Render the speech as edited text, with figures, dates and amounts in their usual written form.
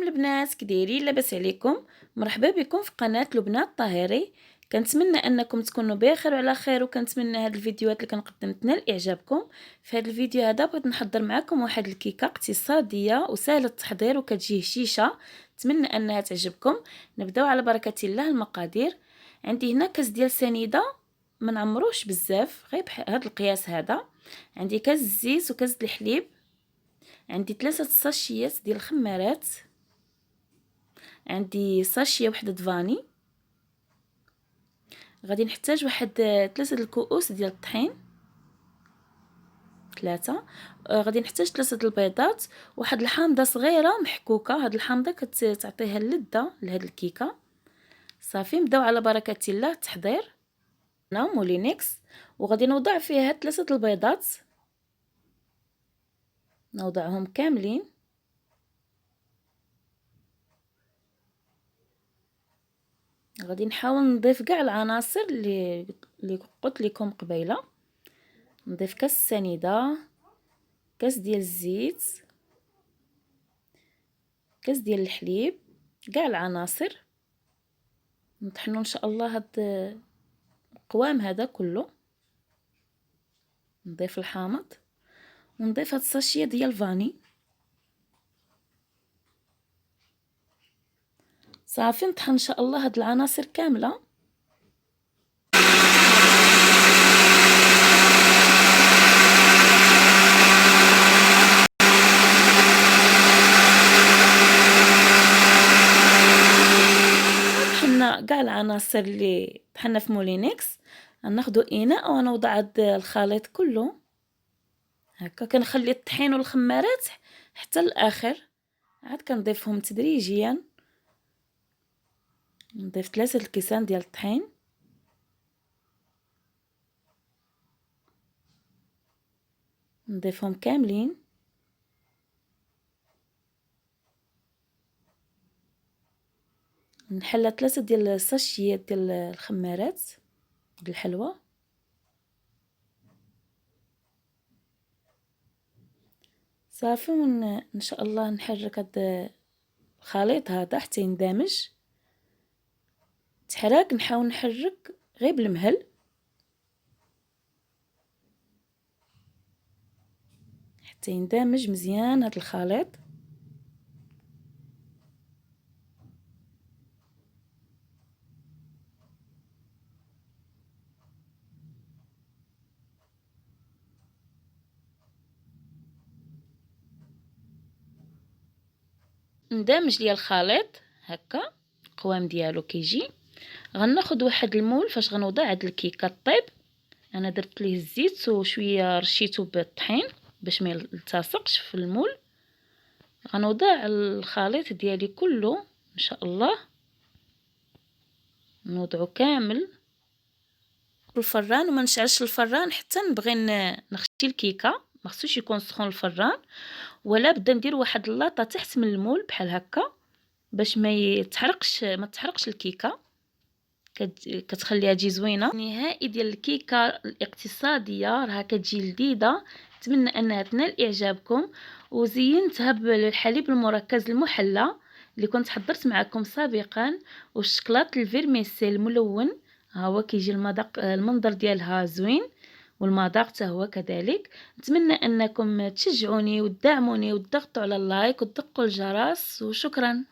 عليكم البنات، كدايرين؟ لاباس عليكم؟ مرحبا بكم في قناه لبنى الطاهري. كنتمنى انكم تكونوا بخير وعلى خير، وكنتمنى هاد الفيديوهات اللي كنقدم تنال اعجابكم. في هاد الفيديو هذا بغيت نحضر معكم واحد الكيكه اقتصاديه وسهله التحضير وكتجي هشيشه. نتمنى انها تعجبكم. نبداو على بركه الله. المقادير: عندي هنا كاس ديال سنيده، ما نعمروش بزاف، غير بهذا القياس هذا. عندي كاس الزيت وكاس الحليب. عندي 3 ساشيات ديال الخمارات. عندي ساشيه وحده فاني. غادي نحتاج واحد 3 الكؤوس ديال الطحين، 3. غادي نحتاج 3 البيضات، واحد الحامضه صغيره محكوكه. هاد الحامضه كتعطيها اللذه لهاد الكيكه. صافي نبداو على بركه الله التحضير. هنا مولينكس، وغادي نوضع فيها 3 البيضات، نوضعهم كاملين. غادي نحاول نضيف كاع العناصر اللي قلت لكم قبيله. نضيف كاس السنيده، كاس ديال الزيت، كاس ديال الحليب، كاع العناصر. نطحنوا ان شاء الله هاد القوام هذا كله. نضيف الحامض ونضيف هاد الساشيه ديال الفاني. صافي نطحن ان شاء الله هاد العناصر كامله. طحنا كاع العناصر اللي طحنا في مولينكس. غناخذوا اناء ونوضع هاد الخليط كله هكا. كنخلي الطحين والخمارات حتى الاخر، عاد كنضيفهم تدريجيا. نضيف 3 الكيسان ديال الطحين. نضيفهم كاملين. نحل 3 ديال الساشيات ديال الخمارات ديال الحلوى. صافي ان شاء الله نحرك هذا الخليط هذا حتى يندمج. تحرك نحاول نحرك غير بالمهل حتى يندمج مزيان هذا الخليط. ندمج ليا الخليط هكا، القوام ديالو كيجي. غناخذ واحد المول فاش غنوضع هاد الكيكه طيب. انا درت ليه الزيت وشويه رشيته بالطحين باش ما يلتصقش في المول. غنوضع الخليط ديالي كله ان شاء الله، نوضعه كامل في الفران. وما نشعلش الفران حتى نبغي نخشي الكيكه. ما خصوش يكون سخون الفران، ولا بدا ندير واحد اللاطه تحت من المول بحال هكا باش ما تحرقش الكيكه. كتخليها تجي زوينه. النهائي ديال الكيكه الاقتصاديه راها كتجي لذيذه. نتمنى انها تنال اعجابكم. وزينتها بالحليب المركز المحلى اللي كنت حضرت معكم سابقا، والشكلاط الفيرميسيل الملون. ها هو كيجي المنظر ديالها زوين، والمذاق حتى هو كذلك. نتمنى انكم تشجعوني وتدعموني وتضغطوا على اللايك وتدقوا الجرس، وشكرا.